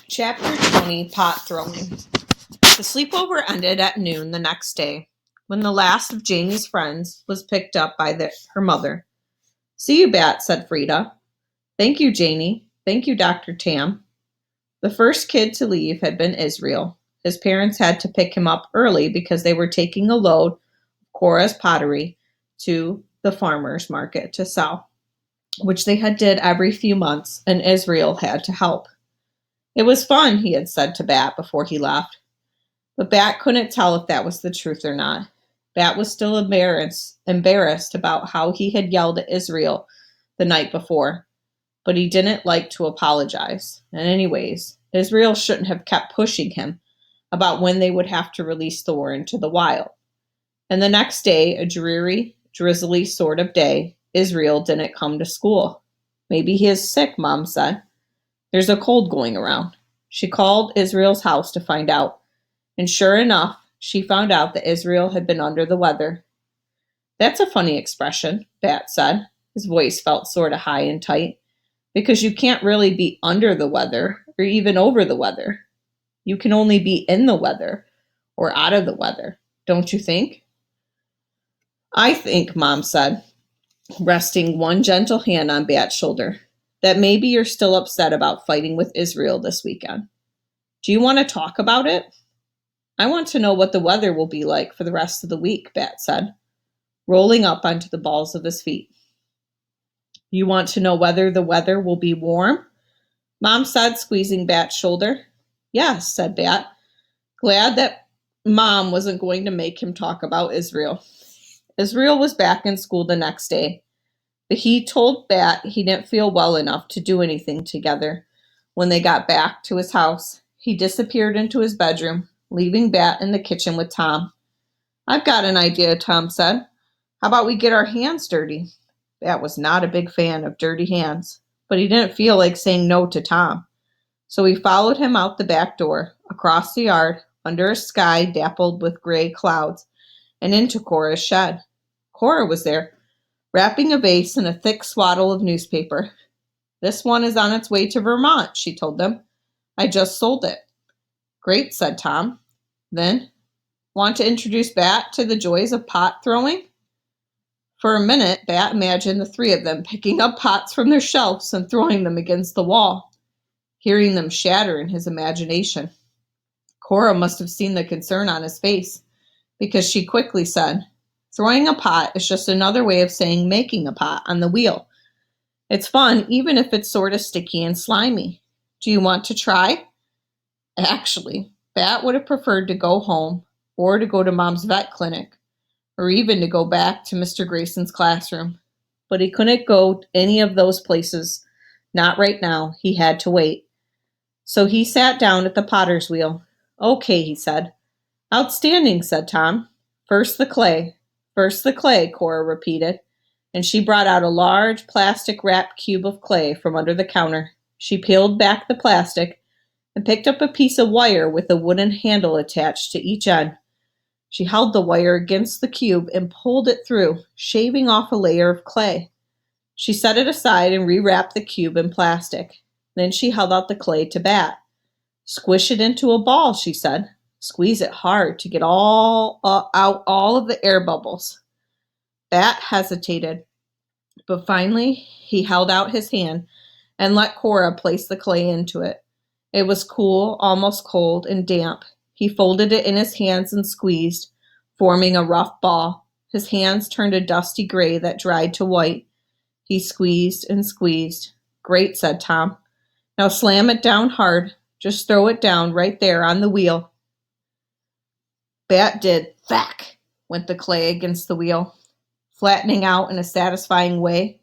Chapter 20, Pot Throwing. The sleepover ended at noon the next day, when the last of Janie's friends was picked up by her mother. "See you, Bat," said Frida. "Thank you, Janie. Thank you, Dr. Tam." The first kid to leave had been Israel. His parents had to pick him up early because they were taking a load of Cora's pottery to the farmer's market to sell, which they had did every few months, and Israel had to help. "It was fun," he had said to Bat before he left. But Bat couldn't tell if that was the truth or not. Bat was still embarrassed about how he had yelled at Israel the night before, but he didn't like to apologize. And anyways, Israel shouldn't have kept pushing him about when they would have to release Thor into the wild. And the next day, a dreary, drizzly sort of day, Israel didn't come to school. "Maybe he is sick," Mom said. "There's a cold going around." She called Israel's house to find out, and sure enough, she found out that Israel had been under the weather. "That's a funny expression," Bat said. His voice felt sort of high and tight, because you can't really be under the weather or even over the weather. You can only be in the weather or out of the weather, don't you think? "I think," Mom said, resting one gentle hand on Bat's shoulder, "that maybe you're still upset about fighting with Israel this weekend. Do you want to talk about it?" "I want to know what the weather will be like for the rest of the week," Bat said, rolling up onto the balls of his feet. "You want to know whether the weather will be warm?" Mom said, squeezing Bat's shoulder. "Yes," said Bat, glad that Mom wasn't going to make him talk about Israel. Israel was back in school the next day, but he told Bat he didn't feel well enough to do anything together. When they got back to his house, he disappeared into his bedroom, leaving Bat in the kitchen with Tom. "I've got an idea," Tom said. "How about we get our hands dirty?" Bat was not a big fan of dirty hands, but he didn't feel like saying no to Tom. So he followed him out the back door, across the yard, under a sky dappled with gray clouds, and into Cora's shed. Cora was there, wrapping a vase in a thick swaddle of newspaper. "This one is on its way to Vermont," she told them. "I just sold it." "Great," said Tom. Then, "Want to introduce Bat to the joys of pot throwing?" For a minute, Bat imagined the three of them picking up pots from their shelves and throwing them against the wall, hearing them shatter in his imagination. Cora must have seen the concern on his face, because she quickly said, "Throwing a pot is just another way of saying making a pot on the wheel. It's fun, even if it's sort of sticky and slimy. Do you want to try?" Actually, Bat would have preferred to go home, or to go to Mom's vet clinic, or even to go back to Mr. Grayson's classroom. But he couldn't go any of those places. Not right now. He had to wait. So he sat down at the potter's wheel. "Okay," he said. "Outstanding," said Tom. "First the clay." "First the clay," Cora repeated, and she brought out a large plastic-wrapped cube of clay from under the counter. She peeled back the plastic and picked up a piece of wire with a wooden handle attached to each end. She held the wire against the cube and pulled it through, shaving off a layer of clay. She set it aside and rewrapped the cube in plastic. Then she held out the clay to Bat. "Squish it into a ball," she said. "Squeeze it hard to get out all of the air bubbles." Bat hesitated, but finally he held out his hand and let Cora place the clay into it. It was cool, almost cold, and damp. He folded it in his hands and squeezed, forming a rough ball. His hands turned a dusty gray that dried to white. He squeezed and squeezed. "Great," said Tom. "Now slam it down hard. Just throw it down right there on the wheel." Bat did. Thwack went the clay against the wheel, flattening out in a satisfying way.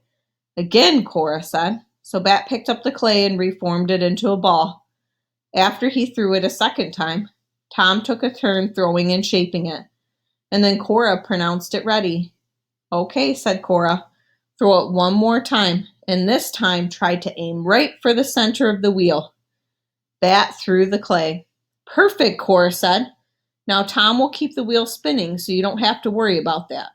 "Again," Cora said. So Bat picked up the clay and reformed it into a ball. After he threw it a second time, Tom took a turn throwing and shaping it, and then Cora pronounced it ready. "Okay," said Cora. "Throw it one more time, and this time try to aim right for the center of the wheel." Bat threw the clay. "Perfect," Cora said. "Now Tom will keep the wheel spinning, so you don't have to worry about that.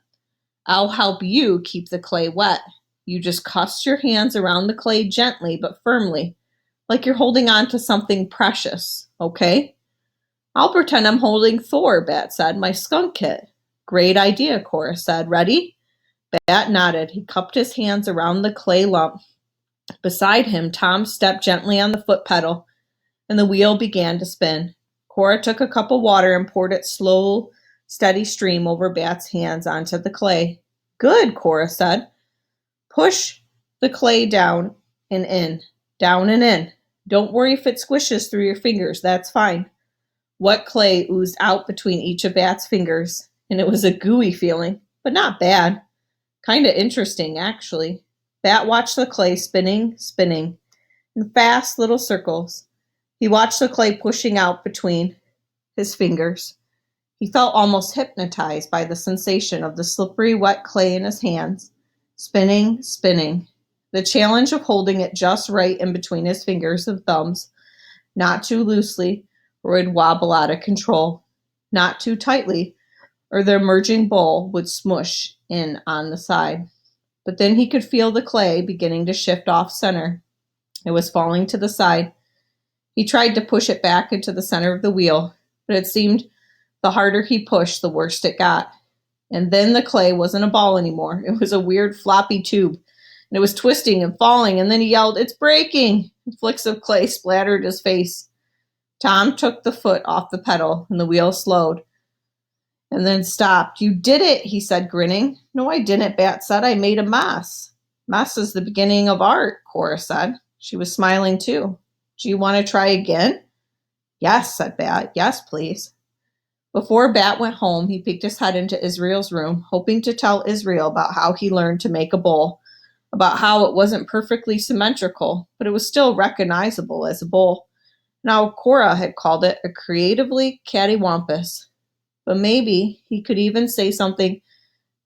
I'll help you keep the clay wet. You just cuss your hands around the clay gently but firmly, like you're holding on to something precious, okay? I'll pretend I'm holding Thor, Bat said, my skunk kit. Great idea, Cora said. Ready? Bat nodded. He cupped his hands around the clay lump. Beside him, Tom stepped gently on the foot pedal, and the wheel began to spin. Cora took a cup of water and poured its slow, steady stream over Bat's hands onto the clay. Good, Cora said. Push the clay down and in, down and in. Don't worry if it squishes through your fingers. That's fine. Wet clay oozed out between each of Bat's fingers, and it was a gooey feeling, but not bad. Kind of interesting, actually. Bat watched the clay spinning in fast little circles. He watched the clay pushing out between his fingers. He felt almost hypnotized by the sensation of the slippery, wet clay in his hands. Spinning. The challenge of holding it just right in between his fingers and thumbs, not too loosely, or it'd wobble out of control. Not too tightly, or the emerging bowl would smush in on the side. But then he could feel the clay beginning to shift off center. It was falling to the side. He tried to push it back into the center of the wheel, but it seemed the harder he pushed, the worse it got. And then the clay wasn't a ball anymore. It was a weird floppy tube, and it was twisting and falling, and then he yelled, "It's breaking!" Flicks of clay splattered his face. Tom took the foot off the pedal, and the wheel slowed, and then stopped. "You did it," he said, grinning. "No, I didn't," Bat said. "I made a mess." "Mess is the beginning of art," Cora said. She was smiling too. "Do you want to try again?" "Yes," said Bat. "Yes, please." Before Bat went home, he peeked his head into Israel's room, hoping to tell Israel about how he learned to make a bowl, about how it wasn't perfectly symmetrical, but it was still recognizable as a bowl. Now Cora had called it a creatively cattywampus. But maybe he could even say something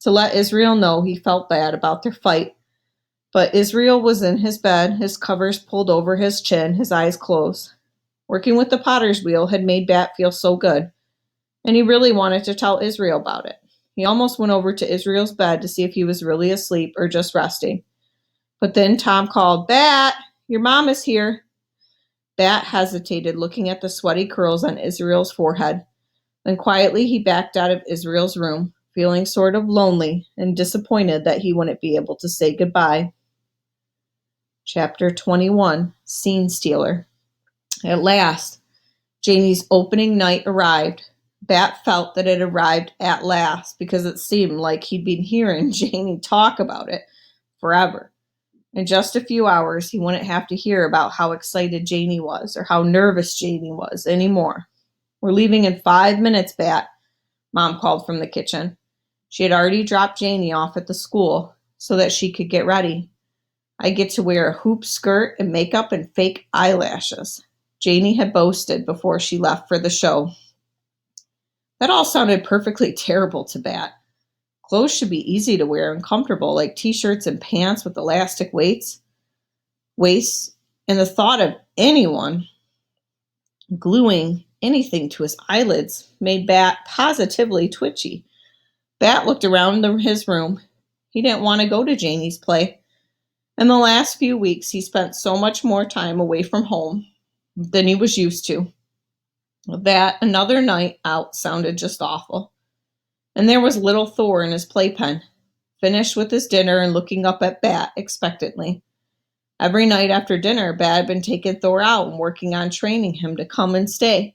to let Israel know he felt bad about their fight. But Israel was in his bed, his covers pulled over his chin, his eyes closed. Working with the potter's wheel had made Bat feel so good, and he really wanted to tell Israel about it. He almost went over to Israel's bed to see if he was really asleep or just resting. But then Tom called, "Bat, your mom is here." Bat hesitated, looking at the sweaty curls on Israel's forehead. Then quietly he backed out of Israel's room, feeling sort of lonely and disappointed that he wouldn't be able to say goodbye. Chapter 21, Scene Stealer. At last, Janie's opening night arrived. Bat felt that it arrived at last because it seemed like he'd been hearing Janie talk about it forever. In just a few hours, he wouldn't have to hear about how excited Janie was or how nervous Janie was anymore. "We're leaving in 5 minutes, Bat," Mom called from the kitchen. She had already dropped Janie off at the school so that she could get ready. "I get to wear a hoop skirt and makeup and fake eyelashes," Janie had boasted before she left for the show. That all sounded perfectly terrible to Bat. Clothes should be easy to wear and comfortable, like t-shirts and pants with elastic waists, and the thought of anyone gluing anything to his eyelids made Bat positively twitchy. Bat looked around his room. He didn't want to go to Janie's play. In the last few weeks, he spent so much more time away from home than he was used to, that another night out sounded just awful. And there was little Thor in his playpen, finished with his dinner and looking up at Bat expectantly. Every night after dinner, Bat had been taking Thor out and working on training him to come and stay.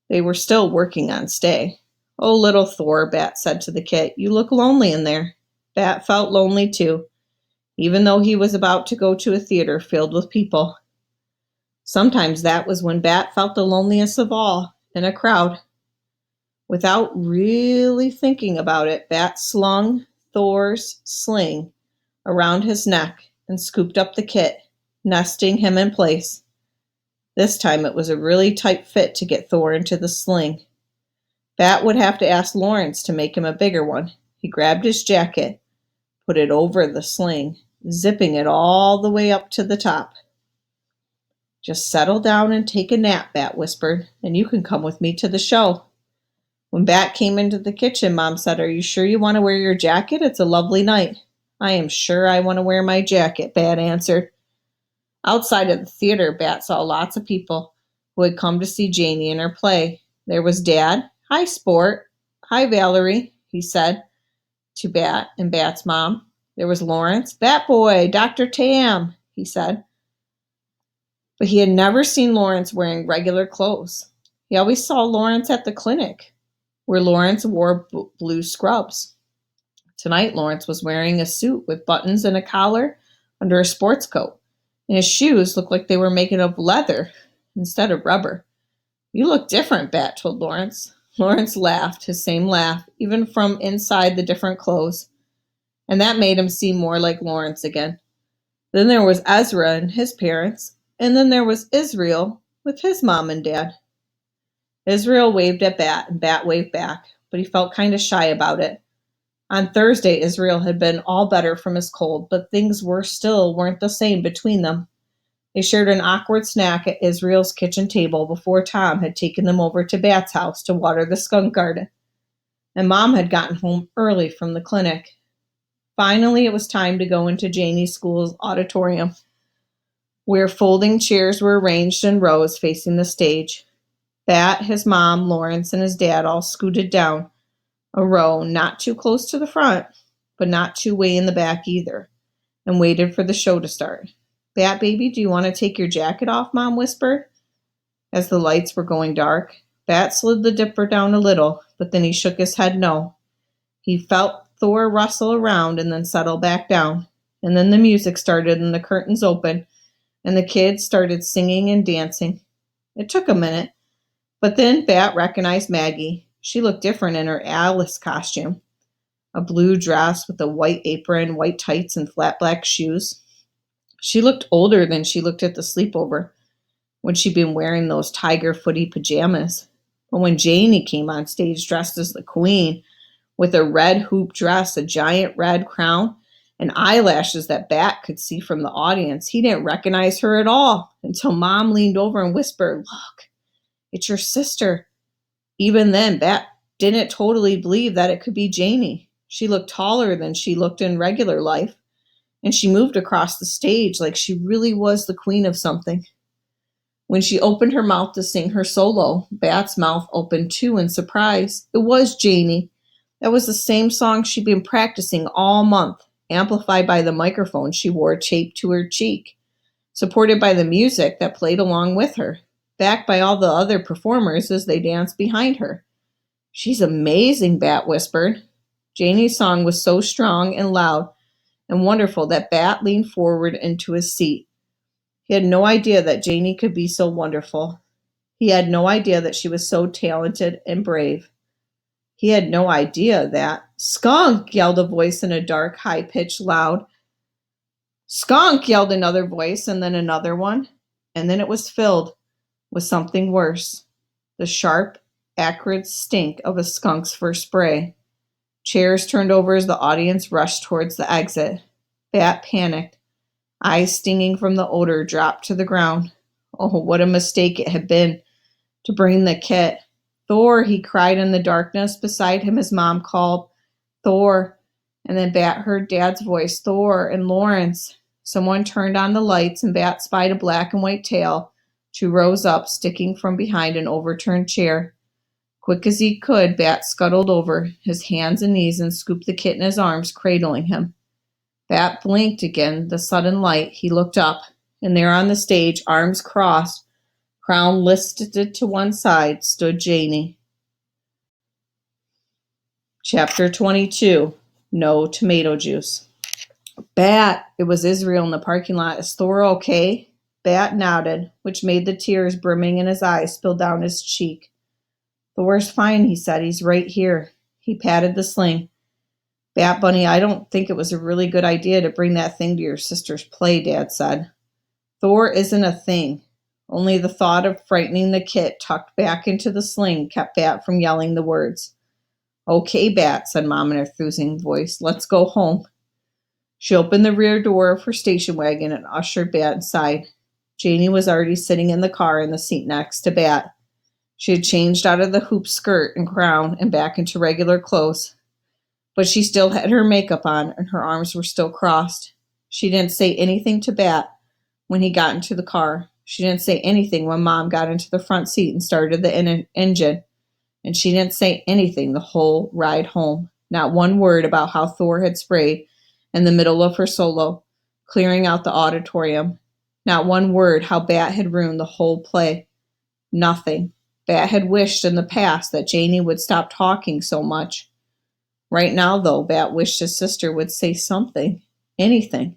They were still working on stay. "Oh, little Thor," Bat said to the kit, "you look lonely in there." Bat felt lonely too, even though he was about to go to a theater filled with people. Sometimes that was when Bat felt the loneliest of all, in a crowd. Without really thinking about it, Bat slung Thor's sling around his neck and scooped up the kit, nesting him in place. This time it was a really tight fit to get Thor into the sling. Bat would have to ask Lawrence to make him a bigger one. He grabbed his jacket, put it over the sling, zipping it all the way up to the top. "Just settle down and take a nap," Bat whispered, "and you can come with me to the show." When Bat came into the kitchen, Mom said, "Are you sure you want to wear your jacket? It's a lovely night." "I am sure I want to wear my jacket," Bat answered. Outside of the theater, Bat saw lots of people who had come to see Janie in her play. There was Dad. Hi, Sport. Hi, Valerie, he said to Bat and Bat's mom. There was Lawrence. Bat Boy, Dr. Tam, he said. But he had never seen Lawrence wearing regular clothes. He always saw Lawrence at the clinic, where Lawrence wore blue scrubs. Tonight, Lawrence was wearing a suit with buttons and a collar under a sports coat, and his shoes looked like they were made of leather instead of rubber. You look different, Bat told Lawrence. Lawrence laughed, his same laugh, even from inside the different clothes, and that made him seem more like Lawrence again. Then there was Ezra and his parents, and then there was Israel with his mom and dad. Israel waved at Bat, and Bat waved back, but he felt kind of shy about it. On Thursday, Israel had been all better from his cold, but things weren't the same between them. They shared an awkward snack at Israel's kitchen table before Tom had taken them over to Bat's house to water the skunk garden. And Mom had gotten home early from the clinic. Finally, it was time to go into Janie's school's auditorium, where folding chairs were arranged in rows facing the stage. Bat, his mom, Lawrence, and his dad all scooted down a row, not too close to the front, but not too way in the back either, and waited for the show to start. Bat baby, do you want to take your jacket off? Mom whispered. As the lights were going dark, Bat slid the dipper down a little, but then he shook his head no. He felt Thor rustle around and then settle back down. And then the music started and the curtains opened, and the kids started singing and dancing. It took a minute, but then Bat recognized Maggie. She looked different in her Alice costume. A blue dress with a white apron, white tights, and flat black shoes. She looked older than she looked at the sleepover, when she'd been wearing those tiger footy pajamas. But when Janie came on stage dressed as the queen, with a red hoop dress, a giant red crown, and eyelashes that Bat could see from the audience, he didn't recognize her at all until Mom leaned over and whispered, "Look, it's your sister." Even then, Bat didn't totally believe that it could be Janie. She looked taller than she looked in regular life, and she moved across the stage like she really was the queen of something. When she opened her mouth to sing her solo, Bat's mouth opened too in surprise. It was Janie. That was the same song she'd been practicing all month, amplified by the microphone she wore taped to her cheek, supported by the music that played along with her, backed by all the other performers as they danced behind her. "She's amazing," Bat whispered. Janie's song was so strong and loud and wonderful that Bat leaned forward into his seat. He had no idea that Janie could be so wonderful. He had no idea that she was so talented and brave. He had no idea that— "Skunk!" yelled a voice in a dark, high-pitched, loud. "Skunk!" yelled another voice, and then another one. And then it was filled with something worse. The sharp, acrid stink of a skunk's first spray. Chairs turned over as the audience rushed towards the exit. Bat panicked. Eyes stinging from the odor dropped to the ground. Oh, what a mistake it had been to bring the kit. "Thor," he cried in the darkness. Beside him, his mom called, "Thor." And then Bat heard Dad's voice, "Thor," and Lawrence. Someone turned on the lights, and Bat spied a black and white tail 2 rows up, sticking from behind an overturned chair. Quick as he could, Bat scuttled over, his hands and knees, and scooped the kit in his arms, cradling him. Bat blinked again, the sudden light. He looked up, and there on the stage, arms crossed, crown lifted to one side, stood Janie. Chapter 22. No Tomato Juice. "Bat," it was Israel in the parking lot. "Is Thor okay?" Bat nodded, which made the tears brimming in his eyes spill down his cheek. "Thor's fine," he said. "He's right here." He patted the sling. "Bat Bunny, I don't think it was a really good idea to bring that thing to your sister's play," Dad said. "Thor isn't a thing." Only the thought of frightening the kit tucked back into the sling kept Bat from yelling the words. "Okay, Bat," said Mom in her enthusing voice. "Let's go home." She opened the rear door of her station wagon and ushered Bat inside. Janie was already sitting in the car in the seat next to Bat. She had changed out of the hoop skirt and crown and back into regular clothes, but she still had her makeup on and her arms were still crossed. She didn't say anything to Bat, when he got into the car. She didn't say anything when Mom got into the front seat and started the engine. And she didn't say anything the whole ride home. Not one word about how Thor had sprayed in the middle of her solo, clearing out the auditorium. Not one word how Bat had ruined the whole play. Nothing. Bat had wished in the past that Janie would stop talking so much. Right now, though, Bat wished his sister would say something. Anything.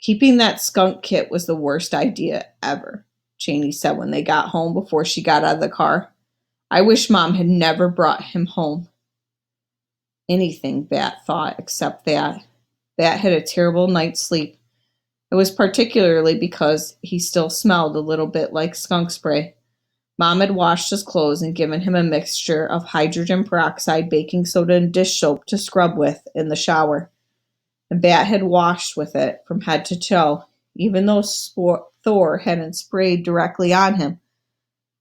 Keeping that skunk kit was the worst idea ever, Janie said when they got home before she got out of the car. I wish Mom had never brought him home. Anything, Bat thought, except that. Bat had a terrible night's sleep. It was particularly because he still smelled a little bit like skunk spray. Mom had washed his clothes and given him a mixture of hydrogen peroxide, baking soda, and dish soap to scrub with in the shower. And Bat had washed with it from head to toe, even though Thor hadn't sprayed directly on him.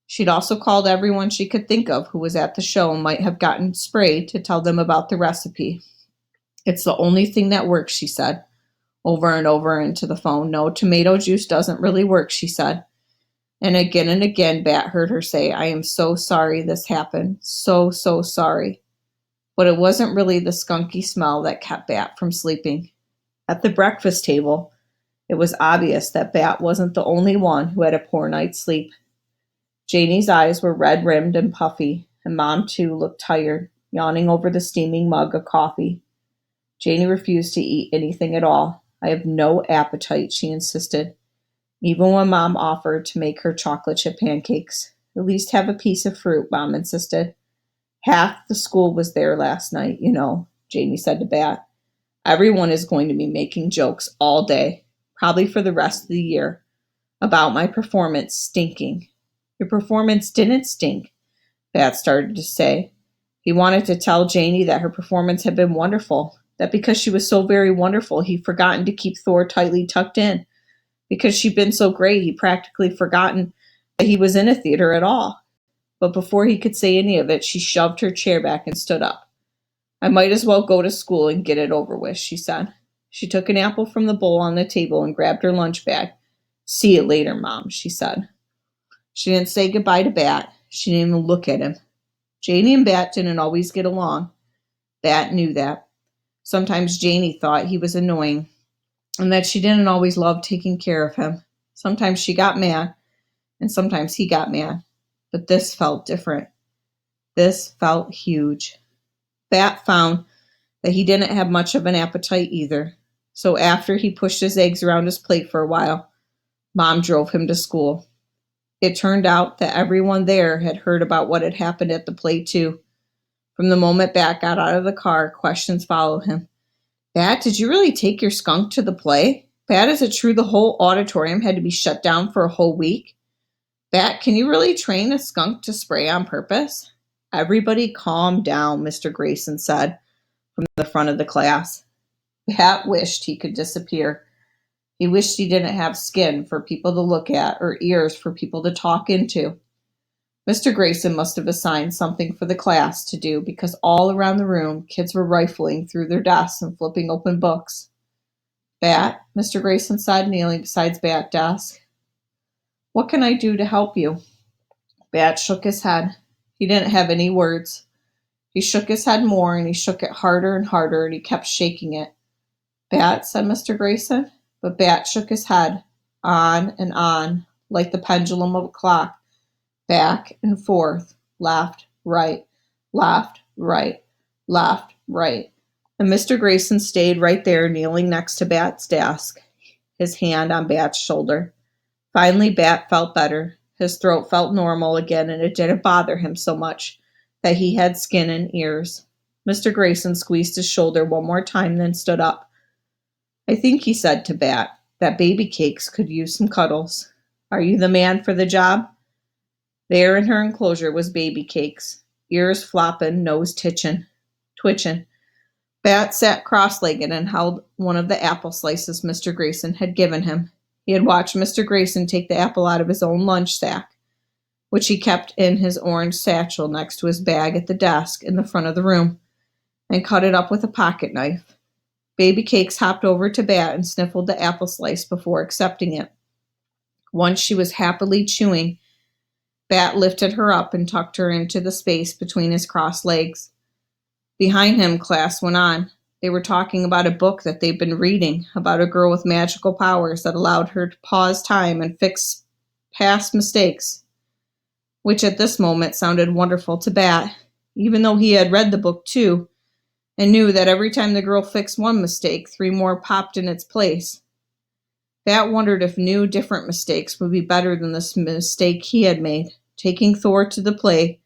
She'd also called everyone she could think of who was at the show and might have gotten sprayed to tell them about the recipe. It's the only thing that works, she said, over and over into the phone. No, tomato juice doesn't really work, she said. And again, Bat heard her say, I am so sorry this happened. So sorry. But it wasn't really the skunky smell that kept Bat from sleeping. At the breakfast table, it was obvious that Bat wasn't the only one who had a poor night's sleep. Janie's eyes were red-rimmed and puffy, and Mom, too, looked tired, yawning over the steaming mug of coffee. Janie refused to eat anything at all. I have no appetite, she insisted, even when Mom offered to make her chocolate chip pancakes. At least have a piece of fruit, Mom insisted. Half the school was there last night, Janie said to Bat. Everyone is going to be making jokes all day, probably for the rest of the year, about my performance stinking. Your performance didn't stink, Bat started to say. He wanted to tell Janie that her performance had been wonderful, that because she was so very wonderful, he'd forgotten to keep Thor tightly tucked in. Because she'd been so great, he'd practically forgotten that he was in a theater at all. But before he could say any of it, she shoved her chair back and stood up. I might as well go to school and get it over with, she said. She took an apple from the bowl on the table and grabbed her lunch bag. See you later, Mom, she said. She didn't say goodbye to Bat. She didn't even look at him. Janie and Bat didn't always get along. Bat knew that. Sometimes Janie thought he was annoying, and that she didn't always love taking care of him. Sometimes she got mad, and sometimes he got mad. But this felt different. This felt huge. Bat found that he didn't have much of an appetite either. So after he pushed his eggs around his plate for a while, Mom drove him to school. It turned out that everyone there had heard about what had happened at the play too. From the moment Bat got out of the car, questions followed him. Bat, did you really take your skunk to the play? Bat, is it true the whole auditorium had to be shut down for a whole week? Bat, can you really train a skunk to spray on purpose? Everybody calm down, Mr. Grayson said from the front of the class. Bat wished he could disappear. He wished he didn't have skin for people to look at or ears for people to talk into. Mr. Grayson must have assigned something for the class to do because all around the room, kids were rifling through their desks and flipping open books. Bat, Mr. Grayson said, kneeling beside Bat's desk. What can I do to help you? Bat shook his head. He didn't have any words. He shook his head more, and he shook it harder and harder, and he kept shaking it. Bat, said Mr. Grayson. But Bat shook his head, on, like the pendulum of a clock, back and forth, left, right, left, right, left, right. And Mr. Grayson stayed right there, kneeling next to Bat's desk, his hand on Bat's shoulder. Finally, Bat felt better. His throat felt normal again, and it didn't bother him so much that he had skin and ears. Mr. Grayson squeezed his shoulder one more time, then stood up. I think he said to Bat that Baby Cakes could use some cuddles. Are you the man for the job? There in her enclosure was Baby Cakes, ears flopping, nose twitching. Bat sat cross-legged and held one of the apple slices Mr. Grayson had given him. He had watched Mr. Grayson take the apple out of his own lunch sack, which he kept in his orange satchel next to his bag at the desk in the front of the room, and cut it up with a pocket knife. Baby Cakes hopped over to Bat and sniffled the apple slice before accepting it. Once she was happily chewing, Bat lifted her up and tucked her into the space between his crossed legs. Behind him, class went on. They were talking about a book that they'd been reading, about a girl with magical powers that allowed her to pause time and fix past mistakes, which at this moment sounded wonderful to Bat, even though he had read the book too, and knew that every time the girl fixed one mistake, 3 more popped in its place. Bat wondered if new, different mistakes would be better than this mistake he had made, taking Thor to the play,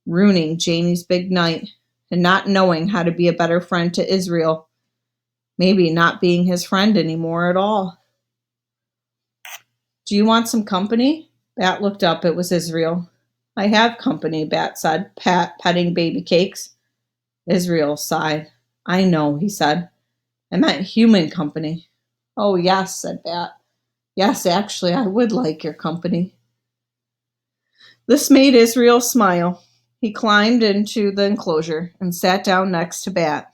ruining Janie's big night, and not knowing how to be a better friend to Israel. Maybe not being his friend anymore at all. Do you want some company? Bat looked up. It was Israel. I have company, Bat said, petting baby cakes. Israel sighed. I know, he said. I meant human company. Oh, yes, said Bat. Yes, actually, I would like your company. This made Israel smile. He climbed into the enclosure and sat down next to Bat.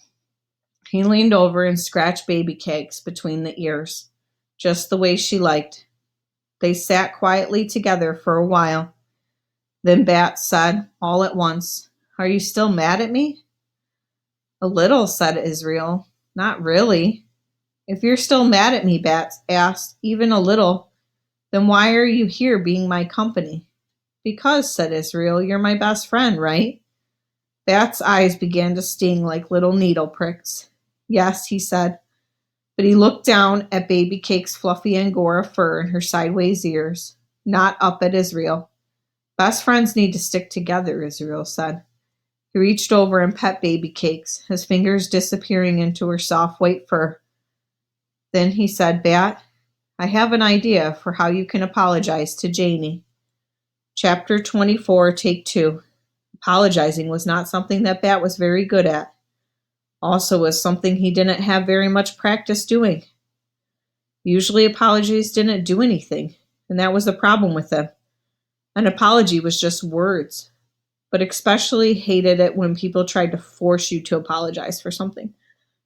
He leaned over and scratched baby cakes between the ears, just the way she liked. They sat quietly together for a while. Then Bat said, all at once, Are you still mad at me? A little, said Israel. Not really. If you're still mad at me, Bat asked, even a little, then why are you here being my company? Because, said Israel, you're my best friend, right? Bat's eyes began to sting like little needle pricks. Yes, he said, but he looked down at baby Cake's fluffy Angora fur and her sideways ears, not up at Israel. Best friends need to stick together, Israel said. He reached over and pet baby Cakes, his fingers disappearing into her soft white fur. Then he said, Bat, I have an idea for how you can apologize to Janie. Chapter 24, Take 2. Apologizing was not something that Bat was very good at. Also was something he didn't have very much practice doing. Usually apologies didn't do anything, and that was the problem with them. An apology was just words, but especially hated it when people tried to force you to apologize for something,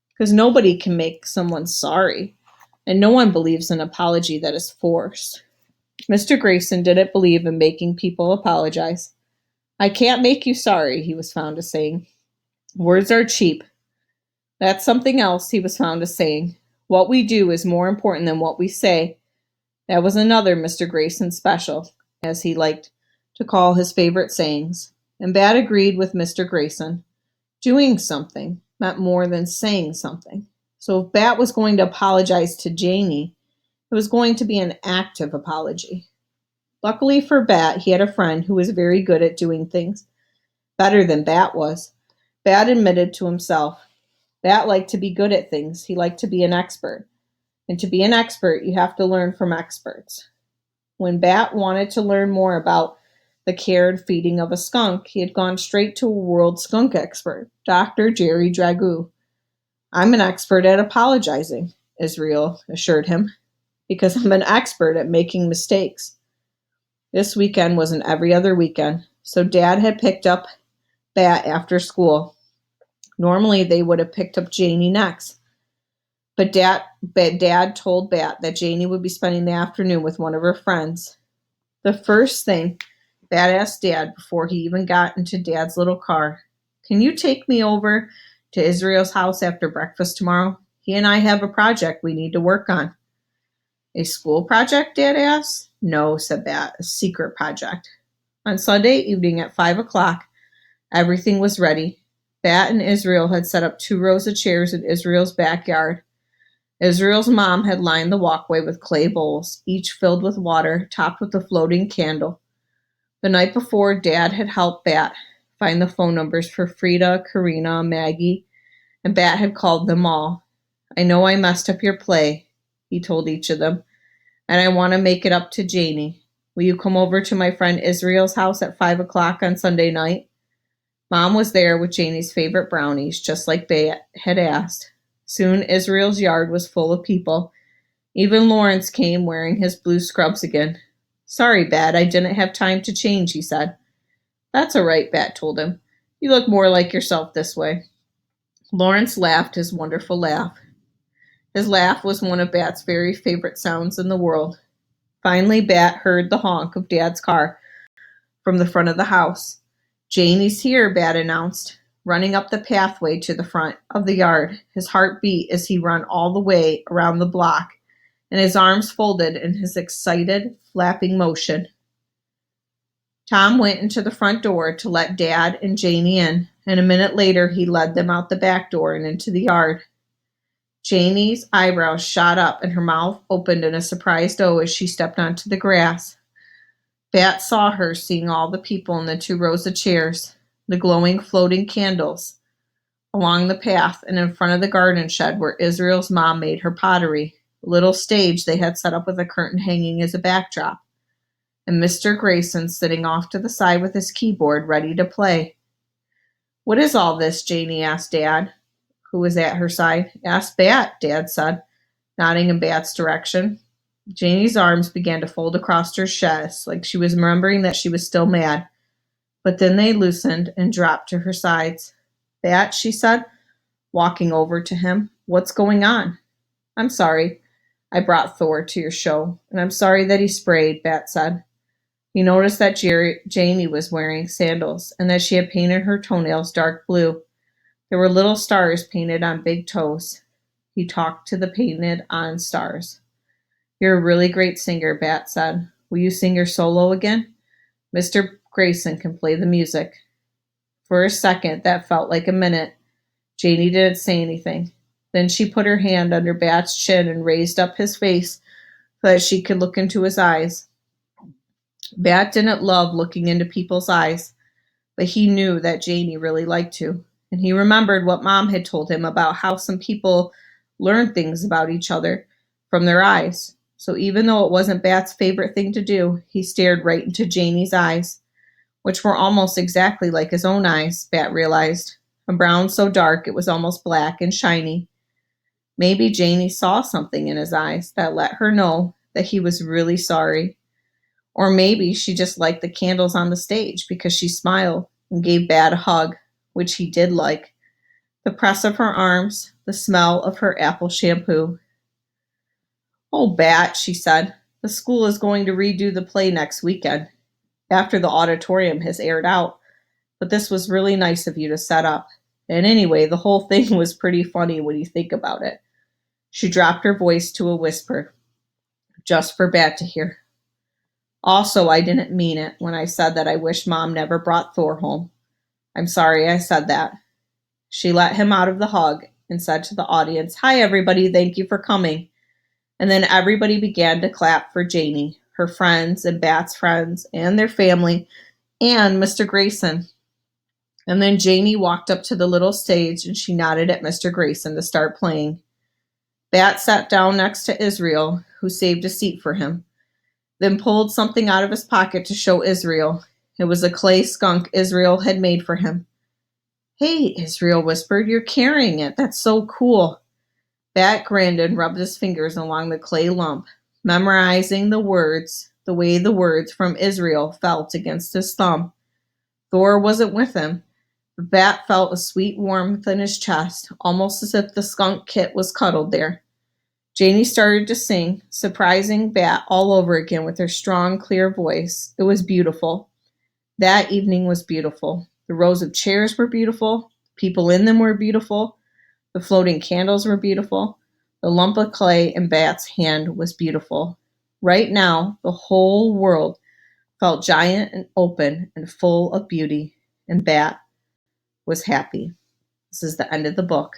because nobody can make someone sorry, and no one believes an apology that is forced. Mr. Grayson didn't believe in making people apologize. I can't make you sorry, he was found as saying. Words are cheap. That's something else, he was found as saying. What we do is more important than what we say. That was another Mr. Grayson special, as he liked to call his favorite sayings. And Bat agreed with Mr. Grayson. Doing something meant more than saying something. So if Bat was going to apologize to Janie, it was going to be an active apology. Luckily for Bat, he had a friend who was very good at doing things, better than Bat was. Bat admitted to himself. Bat liked to be good at things. He liked to be an expert. And to be an expert, you have to learn from experts. When Bat wanted to learn more about the care and feeding of a skunk, he had gone straight to a world skunk expert, Dr. Jerry Dragoo. I'm an expert at apologizing, Israel assured him, because I'm an expert at making mistakes. This weekend was an every other weekend, so Dad had picked up Bat after school. Normally, they would have picked up Janie next. But Dad told Bat that Janie would be spending the afternoon with one of her friends. The first thing Bat asked Dad before he even got into Dad's little car, Can you take me over to Israel's house after breakfast tomorrow? He and I have a project we need to work on. A school project, Dad asked. No, said Bat, a secret project. On Sunday evening at 5 o'clock, everything was ready. Bat and Israel had set up 2 rows of chairs in Israel's backyard. Israel's mom had lined the walkway with clay bowls, each filled with water, topped with a floating candle. The night before, Dad had helped Bat find the phone numbers for Frida, Karina, Maggie, and Bat had called them all. I know I messed up your play, he told each of them, and I want to make it up to Janie. Will you come over to my friend Israel's house at 5 o'clock on Sunday night? Mom was there with Janie's favorite brownies, just like Bat had asked. Soon Israel's yard was full of people. Even Lawrence came wearing his blue scrubs again. Sorry, Bat, I didn't have time to change, he said. That's all right, Bat told him. You look more like yourself this way. Lawrence laughed his wonderful laugh. His laugh was one of Bat's very favorite sounds in the world. Finally, Bat heard the honk of Dad's car from the front of the house. "Janie's here," Bat announced, running up the pathway to the front of the yard. His heart beat as he ran all the way around the block, and his arms folded in his excited, flapping motion. Tom went into the front door to let Dad and Janie in, and a minute later he led them out the back door and into the yard. Janie's eyebrows shot up and her mouth opened in a surprised O as she stepped onto the grass. Bat saw her, seeing all the people in the 2 rows of chairs, the glowing floating candles along the path, and in front of the garden shed where Israel's mom made her pottery, a little stage they had set up with a curtain hanging as a backdrop, and Mr. Grayson sitting off to the side with his keyboard ready to play. "What is all this?" Janie asked Dad, who was at her side. "Ask Bat," Dad said, nodding in Bat's direction. Janie's arms began to fold across her chest, like she was remembering that she was still mad, but then they loosened and dropped to her sides. "Bat," she said, walking over to him, "what's going on?" "I'm sorry. I brought Thor to your show, and I'm sorry that he sprayed," Bat said. He noticed that Janie was wearing sandals and that she had painted her toenails dark blue. There were little stars painted on big toes. He talked to the painted-on stars. "You're a really great singer," Bat said. "Will you sing your solo again? Mr. Grayson can play the music." For a second, that felt like a minute. Janie didn't say anything. Then she put her hand under Bat's chin and raised up his face so that she could look into his eyes. Bat didn't love looking into people's eyes, but he knew that Janie really liked to. And he remembered what Mom had told him about how some people learn things about each other from their eyes. So even though it wasn't Bat's favorite thing to do, he stared right into Janie's eyes, which were almost exactly like his own eyes, Bat realized. A brown so dark it was almost black and shiny. Maybe Janie saw something in his eyes that let her know that he was really sorry. Or maybe she just liked the candles on the stage because she smiled and gave Bat a hug, which he did like. The press of her arms, the smell of her apple shampoo. "Oh, Bat," she said, "the school is going to redo the play next weekend, after the auditorium has aired out. But this was really nice of you to set up. And anyway, the whole thing was pretty funny when you think about it." She dropped her voice to a whisper, just for Bat to hear. "Also, I didn't mean it when I said that I wish Mom never brought Thor home. I'm sorry I said that." She let him out of the hug and said to the audience, "Hi, everybody, thank you for coming." And then everybody began to clap for Janie, her friends and Bat's friends and their family, and Mr. Grayson. And then Janie walked up to the little stage and she nodded at Mr. Grayson to start playing. Bat sat down next to Israel, who saved a seat for him, then pulled something out of his pocket to show Israel. It was a clay skunk Israel had made for him. "Hey," Israel whispered, "you're carrying it. That's so cool." Bat grinned and rubbed his fingers along the clay lump, memorizing the words, the way the words from Israel felt against his thumb. Thor wasn't with him, but Bat felt a sweet warmth in his chest, almost as if the skunk kit was cuddled there. Janie started to sing, surprising Bat all over again with her strong, clear voice. It was beautiful. That evening was beautiful. The rows of chairs were beautiful. People in them were beautiful. The floating candles were beautiful. The lump of clay in Bat's hand was beautiful. Right now, the whole world felt giant and open and full of beauty, and Bat was happy. This is the end of the book.